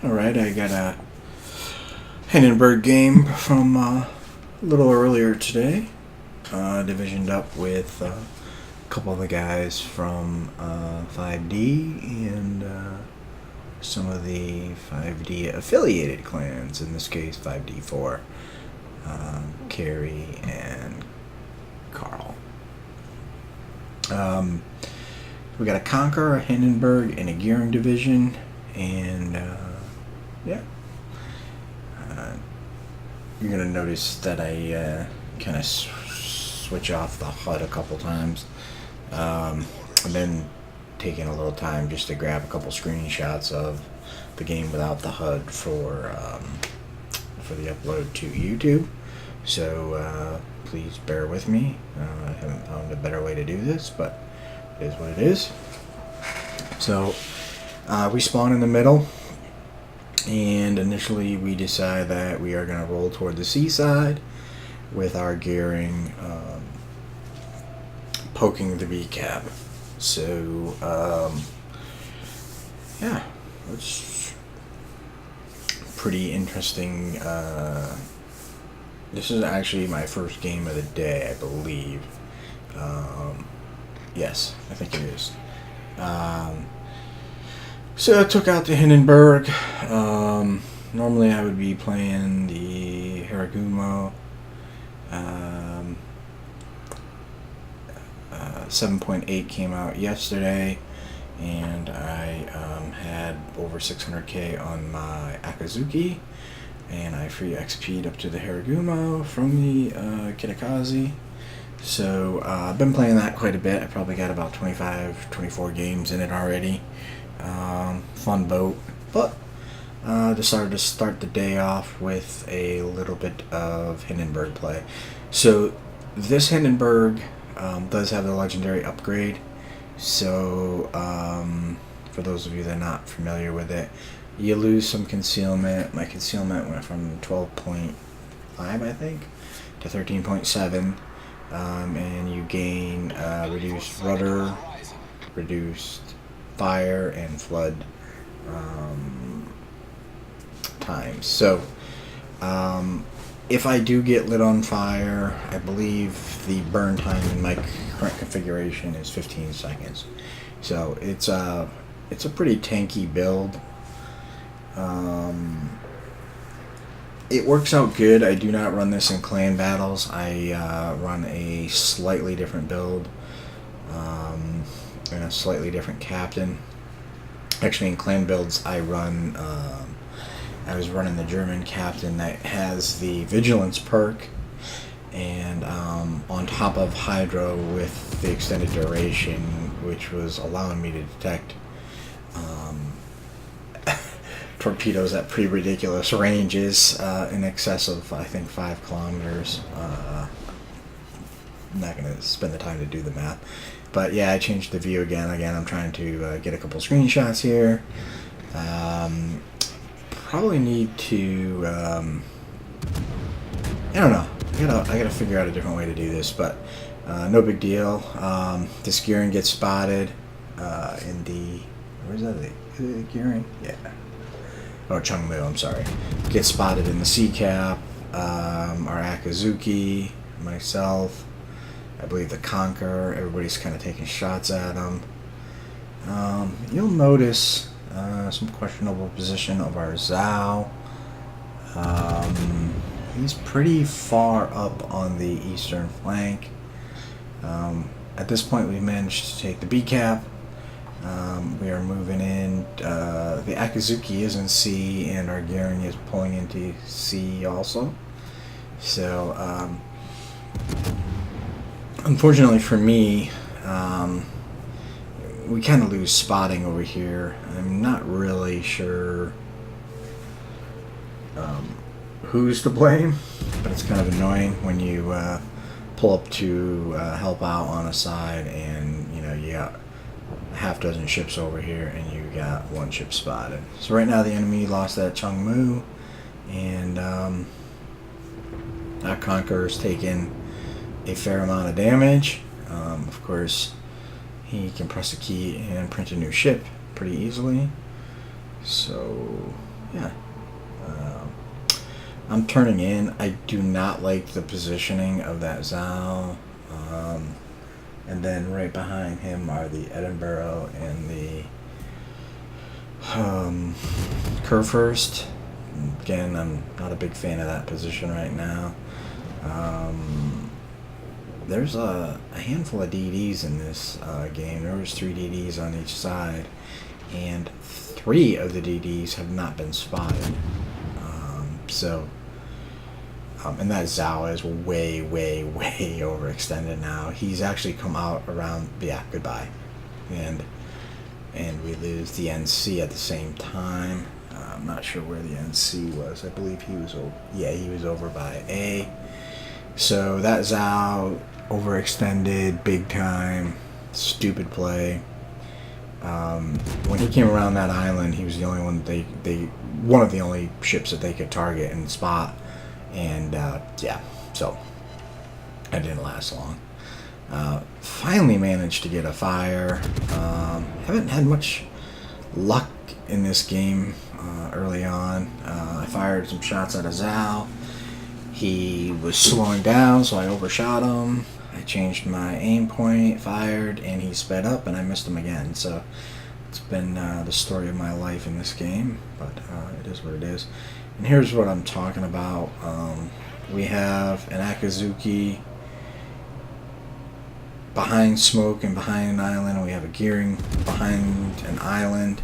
Alright, I got a Hindenburg game from a little earlier today. Divisioned up with a couple of the guys from 5D and some of the 5D affiliated clans, in this case 5D4, Carrie and Carl. We got a Conquer, a Hindenburg, and a Gearing division, and yeah. You're going to notice that I kind of switch off the HUD a couple times. I've been taking a little time just to grab a couple screenshots of the game without the HUD for the upload to YouTube. So please bear with me. I haven't found a better way to do this, but it is what it is. So we spawn in the middle. And initially we decide that we are going to roll toward the seaside with our gearing poking the B cap. So, yeah, it's pretty interesting. This is actually my first game of the day, I believe. Yes, I think it is. So I took out the Hindenburg. Normally I would be playing the Haragumo. 7.8 came out yesterday, and I had over 600k on my Akazuki, and I free XP'd up to the Haragumo from the Kitakazi. So I've been playing that quite a bit. I probably got about 24 games in it already. Fun boat, but decided to start the day off with a little bit of Hindenburg play. So this Hindenburg does have the legendary upgrade. So for those of you that are not familiar with it, you lose some concealment. My concealment went from 12.5, I think, to 13.7, and you gain reduced rudder, reduced fire, and flood times. So if I do get lit on fire, I believe the burn time in my current configuration is 15 seconds. So it's a pretty tanky build. It works out good. I do not run this in clan battles. I run a slightly different build and a slightly different captain. Actually, in clan builds, I was running the German captain that has the vigilance perk, and on top of Hydro with the extended duration, which was allowing me to detect torpedoes at pretty ridiculous ranges, in excess of, I think, 5 kilometers. I'm not going to spend the time to do the math. But yeah, I changed the view again. I'm trying to get a couple screenshots here. Probably need to, I don't know. I gotta figure out a different way to do this, but no big deal. This gearing gets spotted in the, where's that? Is it gearing? Yeah. Oh, Chungmu, I'm sorry. Gets spotted in the C cap. Our Akazuki, myself, I believe the Conquer, everybody's kind of taking shots at him. You'll notice some questionable position of our Zhao. He's pretty far up on the eastern flank. At this point, we managed to take the B cap. We are moving in. The Akazuki is in C, and our gearing is pulling into C also. So, unfortunately for me, we kind of lose spotting over here. I'm not really sure who's to blame, but it's kind of annoying when you pull up to help out on a side, and you got a half dozen ships over here, and you got one ship spotted. So right now the enemy lost that Chungmu, and that Conqueror's taken a fair amount of damage. Of course, he can press a key and print a new ship pretty easily. So Yeah. Um, I'm turning in. I do not like the positioning of that Zao. And then right behind him are the Edinburgh and the Kurfürst. Again, I'm not a big fan of that position right now. There's a handful of DDs in this game. There was 3 DDs on each side, and 3 of the DDs have not been spotted. And that Zhao is way, way, way overextended now. He's actually come out around, yeah, goodbye. And we lose the NC at the same time. I'm not sure where the NC was. I believe he was over, yeah, he was over by A. So that Zhao overextended big time, stupid play. When he came around that island, he was the only one one of the only ships that they could target and spot. And yeah, so that didn't last long. Finally managed to get a fire. Haven't had much luck in this game early on. I fired some shots at a Zhao. He was slowing down, so I overshot him. I changed my aim point, fired, and he sped up, and I missed him again. So it's been the story of my life in this game, but it is what it is. And here's what I'm talking about. We have an Akazuki behind smoke and behind an island. We have a gearing behind an island.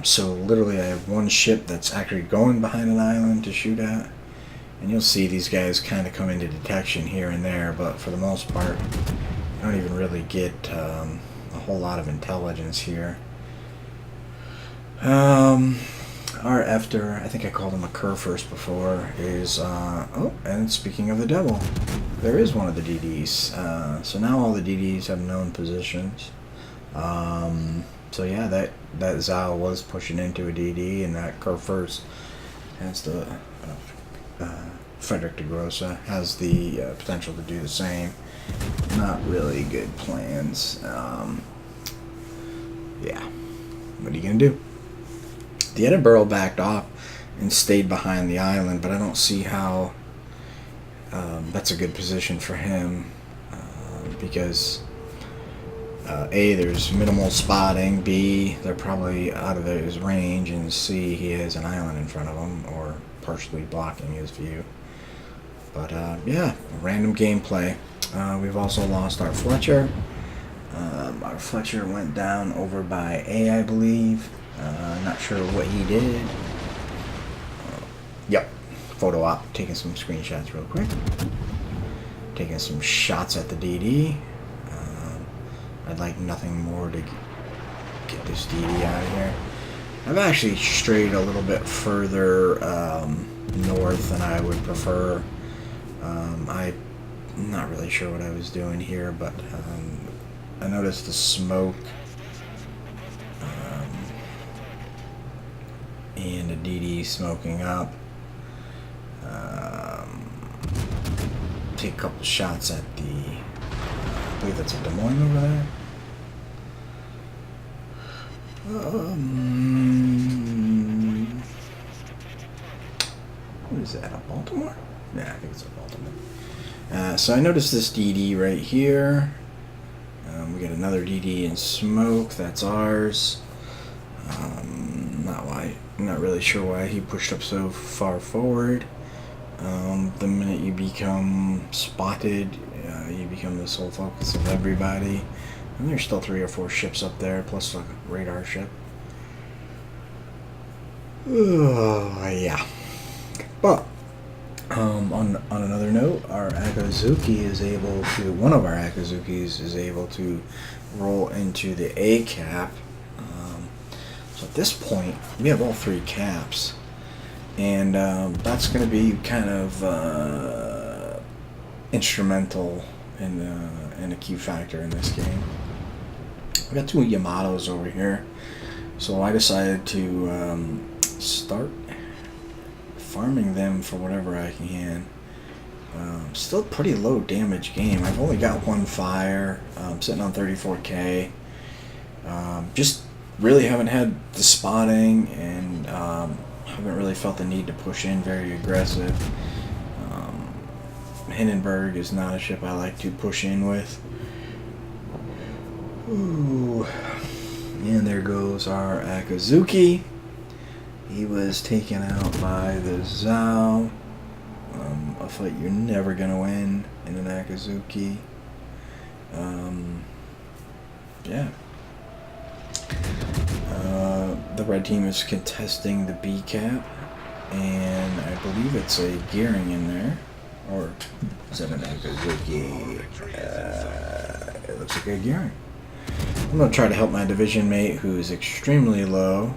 So literally I have one ship that's actually going behind an island to shoot at. And you'll see these guys kind of come into detection here and there, but for the most part, you don't even really get a whole lot of intelligence here. Our After, I think I called him a Kurfürst before, is, oh, and speaking of the devil, there is one of the DDs. So now all the DDs have known positions. So yeah, that Zhao was pushing into a DD, and that Kurfürst has the, Frederick de Grossa has the potential to do the same. Not really good plans. Yeah, what are you gonna do? The Edinburgh backed off and stayed behind the island, but I don't see how that's a good position for him because A, there's minimal spotting, B, they're probably out of his range, and C, he has an island in front of him or partially blocking his view. But yeah, random gameplay. We've also lost our Fletcher. Our Fletcher went down over by A, I believe. Not sure what he did. Yep, photo op. Taking some screenshots real quick. Taking some shots at the DD. I'd like nothing more to get this DD out of here. I've actually strayed a little bit further north than I would prefer. I'm not really sure what I was doing here, but I noticed the smoke and a DD smoking up. Take a couple shots at the, I believe that's a Des Moines over there. What is that, a Baltimore? Yeah, I think it's a Baltimore. So I noticed this DD right here. We got another DD in smoke, that's ours. Not really sure why he pushed up so far forward. The minute you become spotted, you become the sole focus of everybody. And there's still 3 or 4 ships up there, plus a radar ship. Yeah. But, on another note, our Akazuki is able to, one of our Akazukis is able to roll into the A cap. So at this point, we have all 3 caps. And that's going to be kind of instrumental in a key factor in this game. We got 2 Yamatos over here, so I decided to start farming them for whatever I can. Still pretty low damage game. I've only got 1 fire. I'm sitting on 34k. Just really haven't had the spotting, and haven't really felt the need to push in very aggressive. Hindenburg is not a ship I like to push in with. Ooh. And there goes our Akazuki. He was taken out by the Zhao. A fight you're never going to win in an Akazuki. Yeah. The red team is contesting the B cap, and I believe it's a gearing in there. Or is that an Akazuki? It looks like a gearing. I'm going to try to help my division mate, who is extremely low.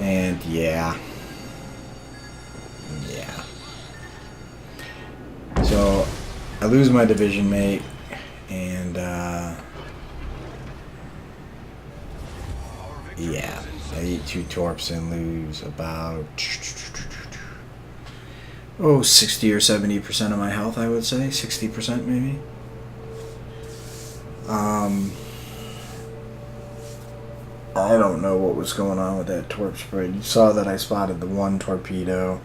And yeah. So I lose my division mate, and yeah, I eat 2 torps and lose about 60 or 70% of my health, I would say. 60% maybe. I don't know what was going on with that torp spread. You saw that I spotted the 1 torpedo.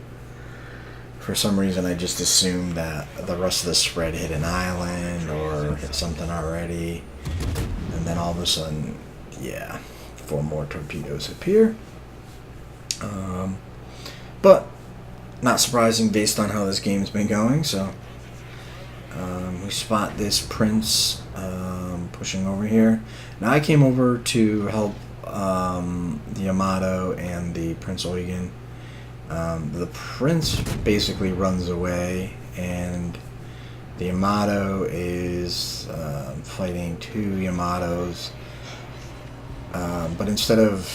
For some reason, I just assumed that the rest of the spread hit an island or hit something already. And then all of a sudden, yeah, 4 more torpedoes appear. But not surprising based on how this game's been going. So we spot this Prince pushing over here. Now I came over to help the Yamato and the Prince Eugen. The Prince basically runs away, and the Yamato is fighting 2 Yamatos. But instead of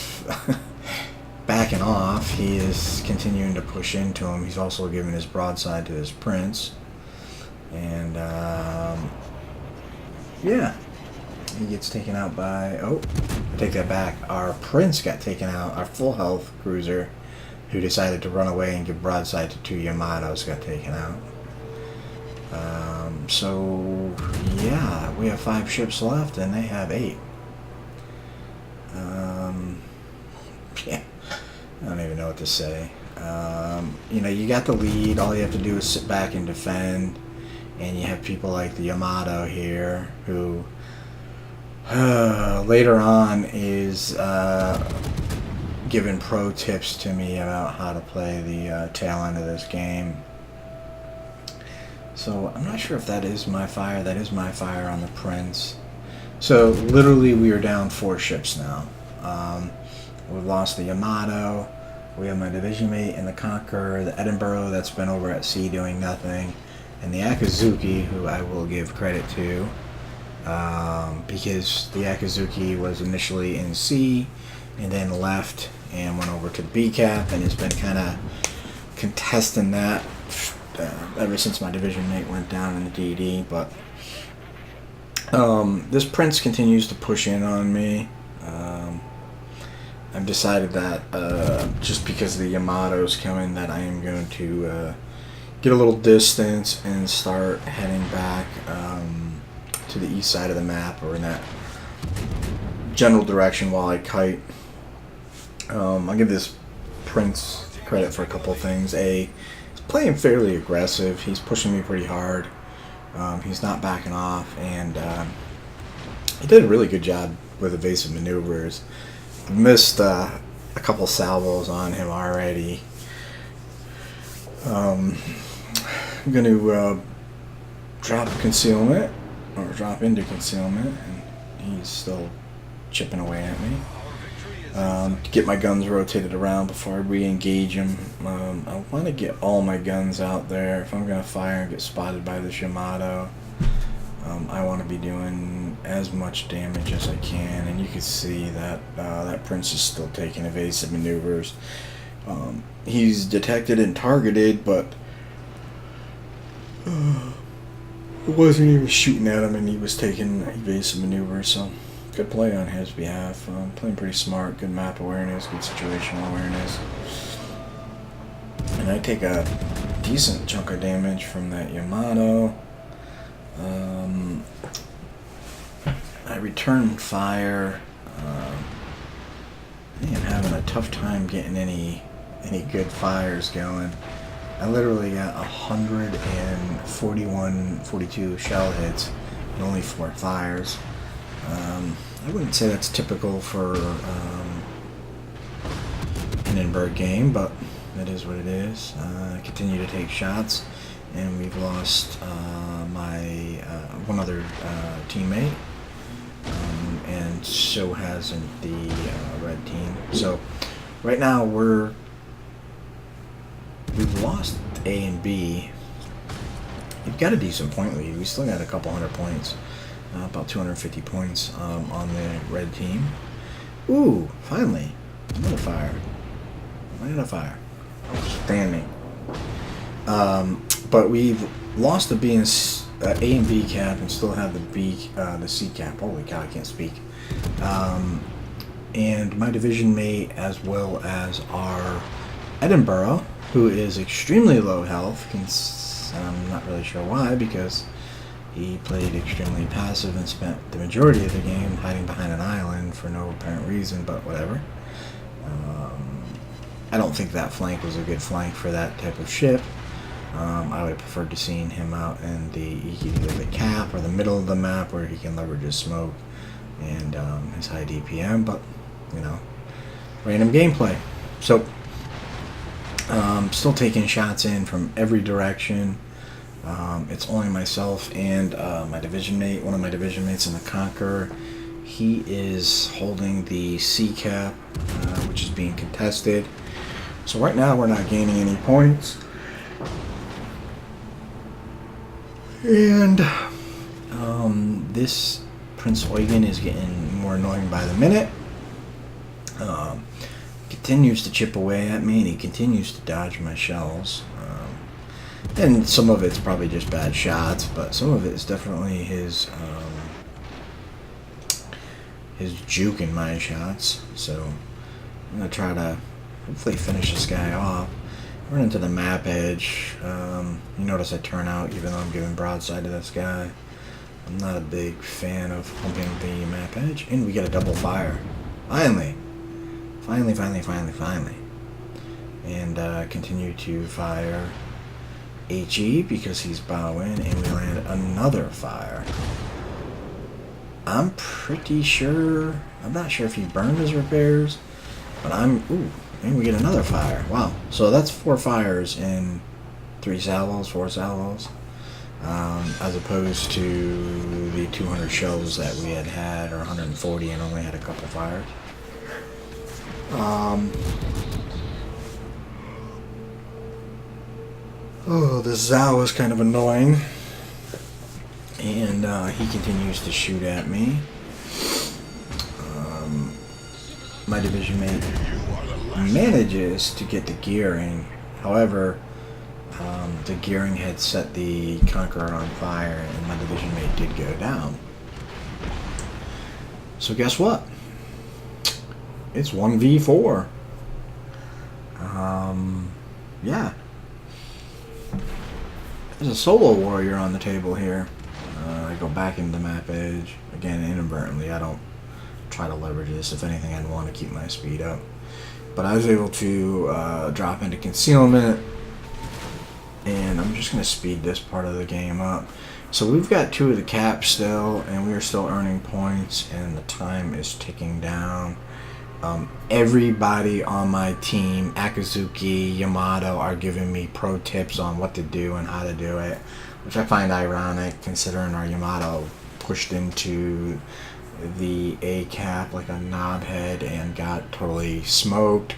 backing off, he is continuing to push into him. He's also giving his broadside to his Prince. And yeah, he gets taken out by, I take that back. Our Prince got taken out. Our full health cruiser, who decided to run away and give broadside to 2 Yamatos, got taken out. So yeah, we have 5 ships left, and they have 8. Yeah, I don't even know what to say. You got the lead. All you have to do is sit back and defend. And you have people like the Yamato here, who later on is giving pro tips to me about how to play the tail end of this game. So I'm not sure if that is my fire. That is my fire on the Prince. So literally we are down 4 ships now. We've lost the Yamato. We have my division mate in the Conqueror, the Edinburgh that's been over at sea doing nothing, and the Akazuki, who I will give credit to, because the Akazuki was initially in C and then left and went over to B cap and has been kind of contesting that ever since my division mate went down in the DD. But this Prince continues to push in on me. I've decided that just because the Yamato's coming, that I am going to get a little distance and start heading back to the east side of the map, or in that general direction, while I kite. I'll give this Prince credit for a couple of things. He's playing fairly aggressive. He's pushing me pretty hard. He's not backing off, and he did a really good job with evasive maneuvers. Missed a couple salvos on him already. I'm going to drop concealment, or drop into concealment, and he's still chipping away at me. To get my guns rotated around before I re-engage him. I want to get all my guns out there. If I'm going to fire and get spotted by this Yamato, I want to be doing as much damage as I can, and you can see that that Prince is still taking evasive maneuvers. He's detected and targeted, but I wasn't even shooting at him, and he was taking evasive maneuvers, so good play on his behalf. Playing pretty smart, good map awareness, good situational awareness. And I take a decent chunk of damage from that Yamato. I return fire. I am having a tough time getting any good fires going. I literally got 42 shell hits and only 4 fires. I wouldn't say that's typical for Hindenburg game, but that is what it is. I continue to take shots, and we've lost my one other teammate, and so hasn't the red team. So right now we've lost A and B. We've got a decent point lead. We still got a couple hundred points, about 250 points on the red team. Ooh, finally, another fire. Another fire. Outstanding. But we've lost the B and A and B cap, and still have the C cap. Holy cow, I can't speak. And my division mate, as well as our Edinburgh, who is extremely low health, and I'm not really sure why, because he played extremely passive and spent the majority of the game hiding behind an island for no apparent reason, but whatever. I don't think that flank was a good flank for that type of ship. I would have preferred to seen him out in either the cap or the middle of the map, where he can leverage his smoke and his high DPM, but, you know, random gameplay. So, still taking shots in from every direction. It's only myself and my division mate, one of my division mates in the Conqueror. He is holding the C cap, which is being contested. So right now we're not gaining any points. And this Prince Eugen is getting more annoying by the minute. Continues to chip away at me, and he continues to dodge my shells. And some of it's probably just bad shots, but some of it is definitely his juking my shots. So I'm gonna try to hopefully finish this guy off. Run into the map edge. You notice I turn out even though I'm giving broadside to this guy. I'm not a big fan of humping the map edge. And we get a double fire. Finally. And continue to fire HE because he's bowing, and we land another fire. I'm pretty sure, I'm not sure if he burned his repairs, but ooh, and we get another fire. Wow. So that's 4 fires in 4 salvos, as opposed to the 200 shells that we had, or 140, and only had a couple fires. Oh, this Zhao is kind of annoying, and he continues to shoot at me. My division mate manages to get the gearing. However, the gearing had set the Conqueror on fire, and my division mate did go down. So guess what? It's 1v4. Yeah. There's a solo warrior on the table here. I go back into the map edge. Again, inadvertently, I don't try to leverage this. If anything, I'd want to keep my speed up. But I was able to drop into concealment. And I'm just going to speed this part of the game up. So we've got 2 of the caps still, and we're still earning points, and the time is ticking down. Everybody on my team, Akazuki, Yamato, are giving me pro tips on what to do and how to do it, which I find ironic considering our Yamato pushed into the A cap like a knobhead and got totally smoked.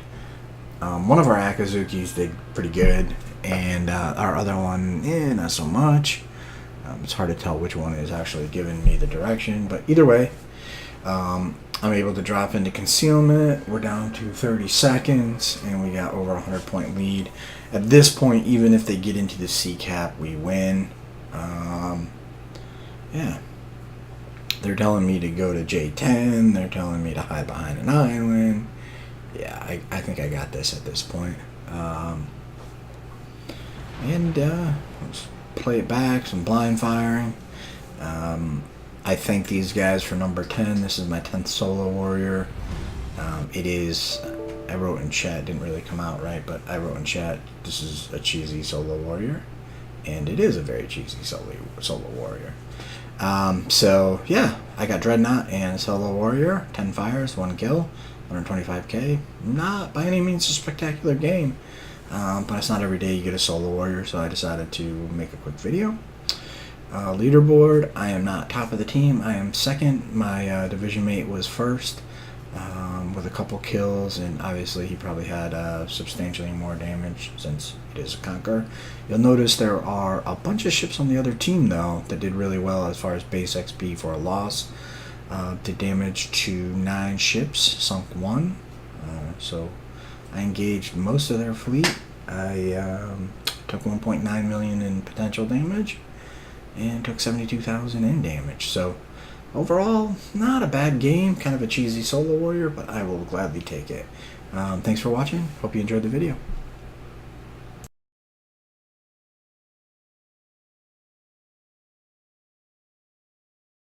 One of our Akazukis did pretty good, and our other one, not so much. It's hard to tell which one is actually giving me the direction, but either way, I'm able to drop into concealment. We're down to 30 seconds, and we got over a 100-point lead. At this point, even if they get into the C cap, we win. Yeah. They're telling me to go to J10. They're telling me to hide behind an island. Yeah, I think I got this at this point. Let's play it back, some blind firing. I thank these guys for number 10. This is my 10th solo warrior. It is, I wrote in chat, didn't really come out right, but I wrote in chat, this is a cheesy solo warrior, and it is a very cheesy solo warrior. So yeah, I got Dreadnought and Solo Warrior, 10 fires, 1 kill, 125k. Not by any means a spectacular game, but it's not every day you get a Solo Warrior, so I decided to make a quick video. Leaderboard, I am not top of the team, I am second. My division mate was first, with a couple kills, and obviously he probably had substantially more damage since it is a Conqueror. You'll notice there are a bunch of ships on the other team though that did really well as far as base XP for a loss. Did damage to 9 ships, sunk 1. So I engaged most of their fleet. I took 1.9 million in potential damage and took 72,000 in damage. So overall, not a bad game. Kind of a cheesy solo warrior, but I will gladly take it. Thanks for watching. Hope you enjoyed the video.